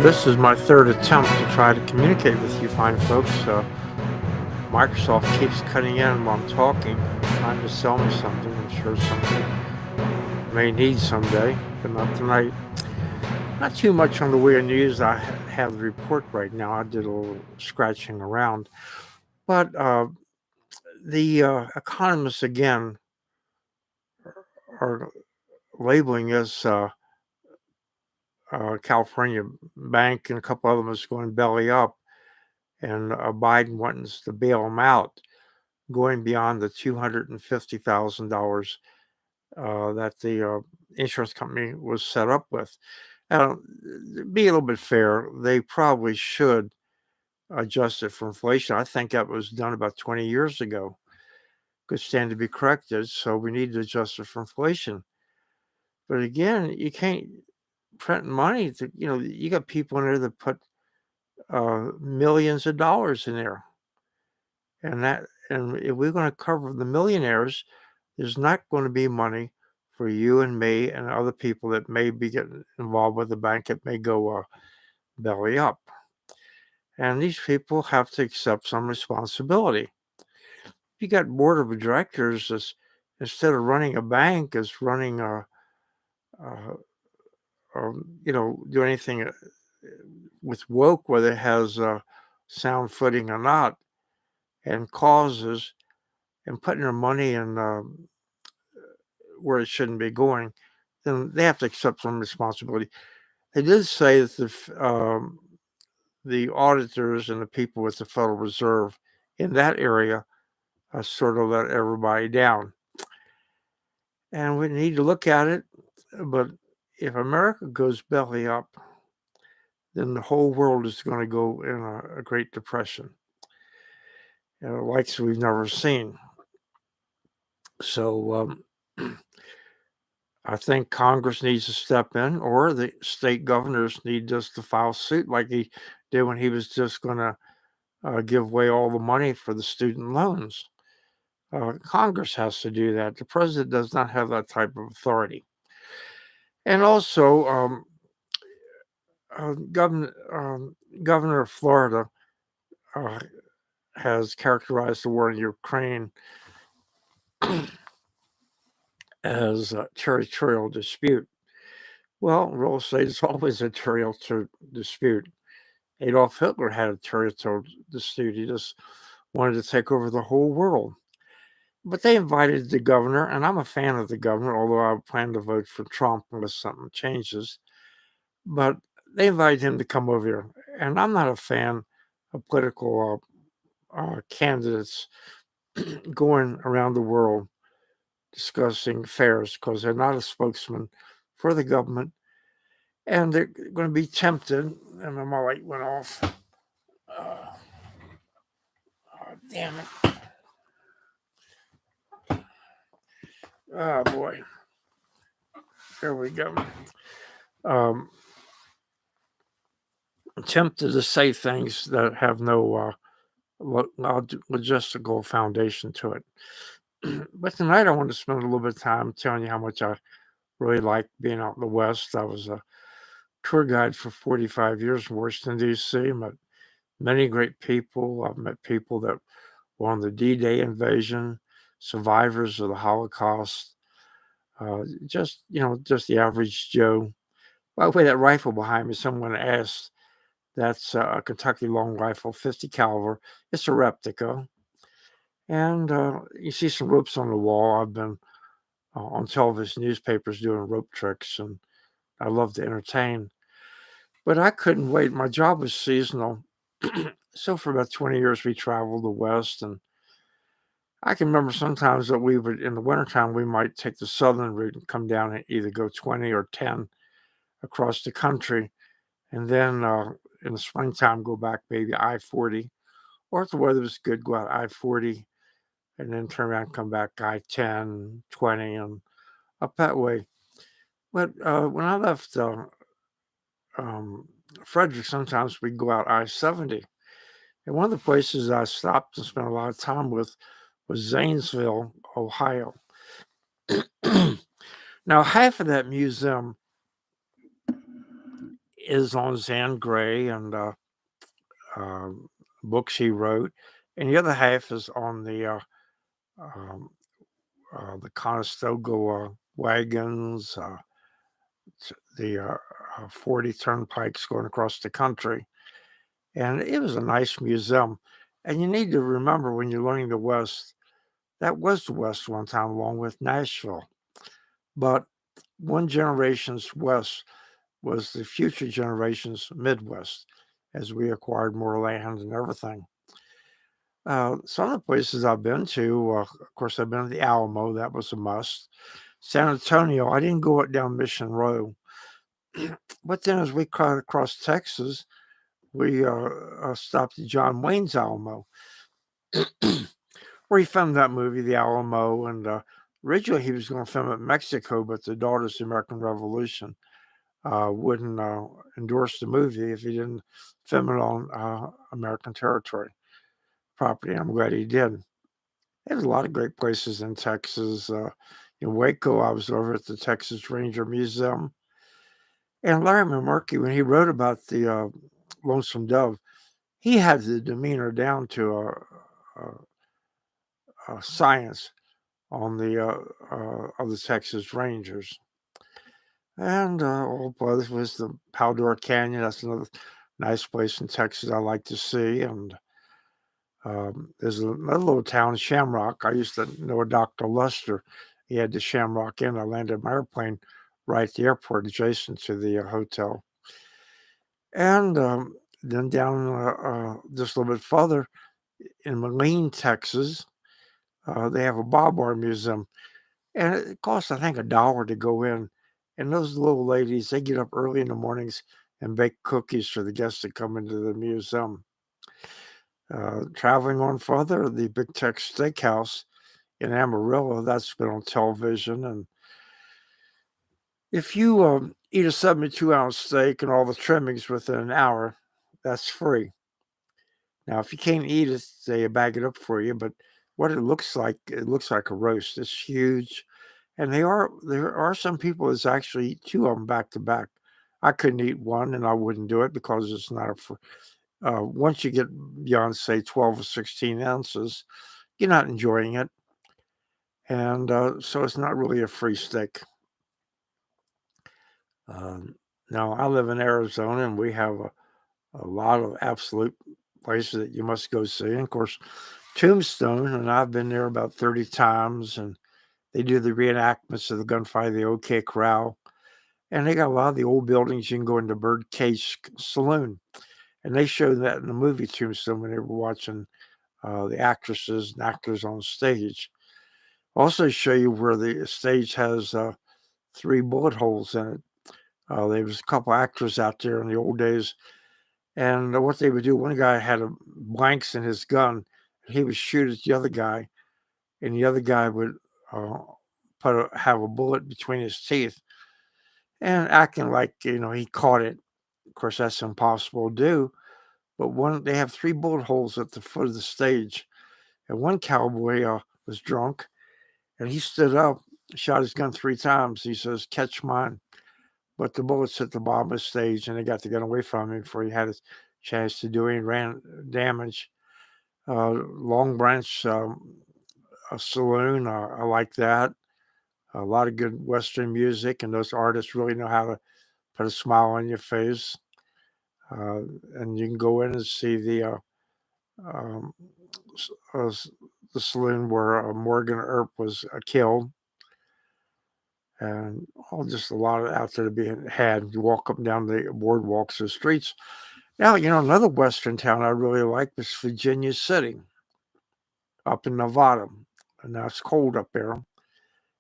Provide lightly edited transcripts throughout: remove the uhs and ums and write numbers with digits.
This is my third attempt to try to communicate with you fine folks. Microsoft keeps cutting in while I'm talking, trying to sell me something. I'm sure something may need someday, but not tonight. Not too much on the weird news. I have the report right now. I did a little scratching around. But the economists, again, are labeling us California Bank and a couple of them is going belly up, and Biden wants to bail them out, going beyond the $250,000 that the insurance company was set up with. Now, to be a little bit fair, they probably should adjust it for inflation. I think that was done about 20 years ago. Could stand to be corrected, so we need to adjust it for inflation. But again, you can't print money. You got people in there that put millions of dollars in there, and if we're going to cover the millionaires, there's not going to be money for you and me and other people that may be getting involved with the bank that may go belly up. And these people have to accept some responsibility. You got board of directors that's, instead of running a bank, is running do anything with woke, whether it has sound footing or not, and causes and putting their money in where it shouldn't be going, then they have to accept some responsibility. They did say that the auditors and the people with the Federal Reserve in that area sort of let everybody down. And we need to look at it. But if America goes belly up, then the whole world is going to go in a Great Depression, like we've never seen. So I think Congress needs to step in, or the state governors need just to file suit like he did when he was just going to give away all the money for the student loans. Congress has to do that. The president does not have that type of authority. And also, Governor of Florida has characterized the war in Ukraine as a territorial dispute. Well, real estate is always a territorial dispute. Adolf Hitler had a territorial dispute. He just wanted to take over the whole world. But they invited the governor, and I'm a fan of the governor, although I plan to vote for Trump unless something changes. But they invited him to come over here. And I'm not a fan of political candidates going around the world discussing affairs because they're not a spokesman for the government. And they're going to be tempted. And my light went off. Damn it. Oh, boy. There we go. Tempted to say things that have no logistical foundation to it. But tonight I want to spend a little bit of time telling you how much I really like being out in the West. I was a tour guide for 45 years in Washington, D.C. Met many great people. I've met people that were on the D-Day invasion, survivors of the Holocaust, just the average Joe. By the way, that rifle behind me, someone asked, that's a Kentucky long rifle, 50 caliber. It's a replica. And you see some ropes on the wall. I've been on television newspapers doing rope tricks, and I love to entertain. But I couldn't wait. My job was seasonal. So for about 20 years, we traveled the West. And I can remember sometimes that we would, in the wintertime, we might take the southern route and come down and either go 20 or 10 across the country. And then in the springtime, go back maybe I-40. Or if the weather was good, go out I-40 and then turn around and come back I-10, 20, and up that way. But when I left Frederick, sometimes we'd go out I-70. And one of the places I stopped and spent a lot of time with was Zanesville, Ohio. Now, half of that museum is on Zan Grey and um, books he wrote, and the other half is on um, the Conestoga wagons, the 40 turnpikes going across the country. And it was a nice museum. And you need to remember when you're learning the West, that was the West one time, along with Nashville. But one generation's West was the future generation's Midwest as we acquired more land and everything. Some of the places I've been to, of course, I've been to the Alamo. That was a must. San Antonio, I didn't go down Mission Road. But then as we cut across Texas, we stopped at John Wayne's Alamo, where he filmed that movie, The Alamo. And originally he was going to film it in Mexico, but the Daughters of the American Revolution wouldn't endorse the movie if he didn't film it on American territory property. I'm glad he did. There's a lot of great places in Texas. In Waco, I was over at the Texas Ranger Museum. And Larry McMurtry, when he wrote about the Lonesome Dove, he had the demeanor down to a science on the of the Texas Rangers. And oh boy, this was the Paldor Canyon. That's another nice place in Texas I like to see. And there's another little town, Shamrock. I used to know a Dr. Luster. He had the Shamrock Inn. I landed my airplane right at the airport adjacent to the hotel. And then down just a little bit further in Moline, Texas, they have a Bob Bar Museum. And it costs, I think, $1 to go in. And those little ladies, they get up early in the mornings and bake cookies for the guests that come into the museum. Traveling on further, the Big Tex Steakhouse in Amarillo, that's been on television. And if you eat a 72-ounce steak and all the trimmings within an hour, that's free. Now, if you can't eat it, they bag it up for you. But what it looks like a roast. It's huge. And there are some people that's actually eat 2 of them back to back. I couldn't eat one, and I wouldn't do it because it's not once you get beyond, say, 12 or 16 ounces, you're not enjoying it. And so it's not really a free steak. Now, I live in Arizona, and we have a lot of absolute places that you must go see. And of course, Tombstone, and I've been there about 30 times, and they do the reenactments of the gunfight of the OK Corral. And they got a lot of the old buildings. You can go into Birdcage Saloon. And they showed that in the movie Tombstone when they were watching the actresses and actors on stage. Also show you where the stage has 3 bullet holes in it. There was a couple actors out there in the old days. And what they would do, one guy had blanks in his gun. He would shoot at the other guy. And the other guy would have a bullet between his teeth and acting like, he caught it. Of course, that's impossible to do. But they have 3 bullet holes at the foot of the stage. And one cowboy was drunk, and he stood up, shot his gun 3 times. He says, "Catch mine." But the bullets hit the bottom of the stage, and they got the gun away from him before he had a chance to do any damage. Long Branch a saloon, I like that. A lot of good Western music, and those artists really know how to put a smile on your face. And you can go in and see um, the saloon where Morgan Earp was killed, and just a lot out there to be had. You walk up and down the boardwalks or streets. Now, another Western town I really like was Virginia City up in Nevada. And now it's cold up there.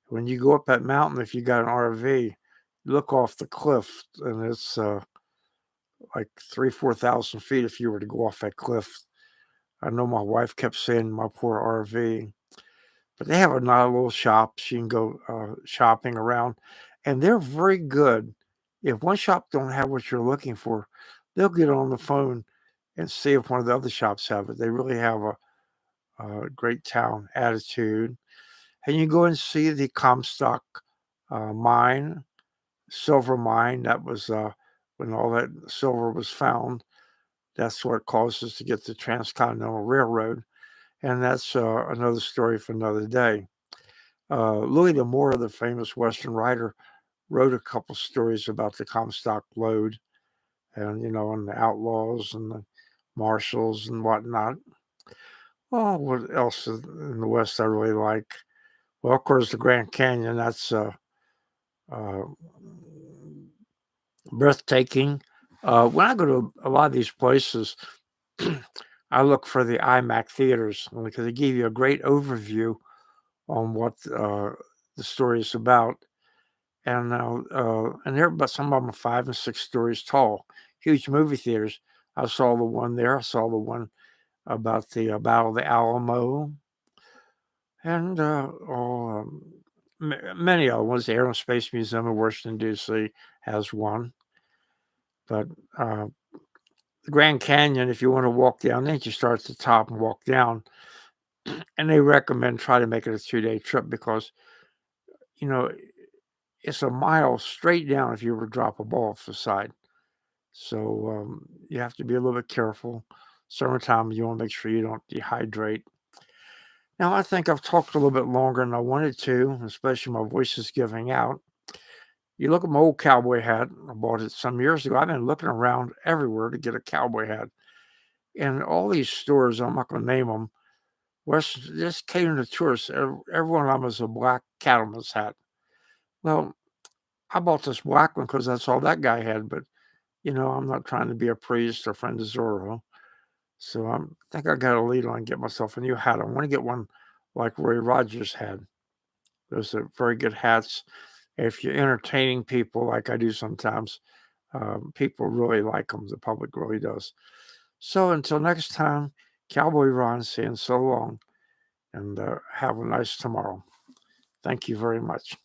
When you go up that mountain, if you got an RV, you look off the cliff, and it's like 4,000 feet if you were to go off that cliff. I know my wife kept saying my poor RV, but they have a lot of little shops. You can go shopping around, and they're very good. If one shop don't have what you're looking for, they'll get on the phone and see if one of the other shops have it. They really have a great town attitude. And you go and see the Comstock mine, silver mine that was when all that silver was found. That's what caused us to get the Transcontinental Railroad, and that's another story for another day. Louis D'Amour, the famous Western writer, wrote a couple stories about the Comstock Lode and, and the outlaws and the marshals and whatnot. Oh, what else in the West I really like? Well, of course, the Grand Canyon. That's uh, breathtaking. When I go to a lot of these places, I look for the IMAX theaters because they give you a great overview on what the story is about. And they're about some of them are 5 and 6 stories tall, huge movie theaters. I saw the one there. I saw the one about the Battle of the Alamo, and many other ones. The Air and Space Museum in Washington D.C. has one, but the Grand Canyon, if you want to walk down, then you start at the top and walk down. And they recommend try to make it a 2-day trip because you know it's a mile straight down if you ever drop a ball off the side. So you have to be a little bit careful. Summertime, you want to make sure you don't dehydrate. Now, I think I've talked a little bit longer than I wanted to, especially my voice is giving out. You look at my old cowboy hat. I bought it some years ago. I've been looking around everywhere to get a cowboy hat. And all these stores, I'm not going to name them, just catering to tourists. Every one of them is a black cattleman's hat. Well, I bought this black one because that's all that guy had. But, I'm not trying to be a priest or friend of Zorro. So I think I got a lead on get myself a new hat. I want to get one like Roy Rogers had. Those are very good hats. If you're entertaining people like I do sometimes, people really like them. The public really does. So until next time, Cowboy Ron saying so long and have a nice tomorrow. Thank you very much.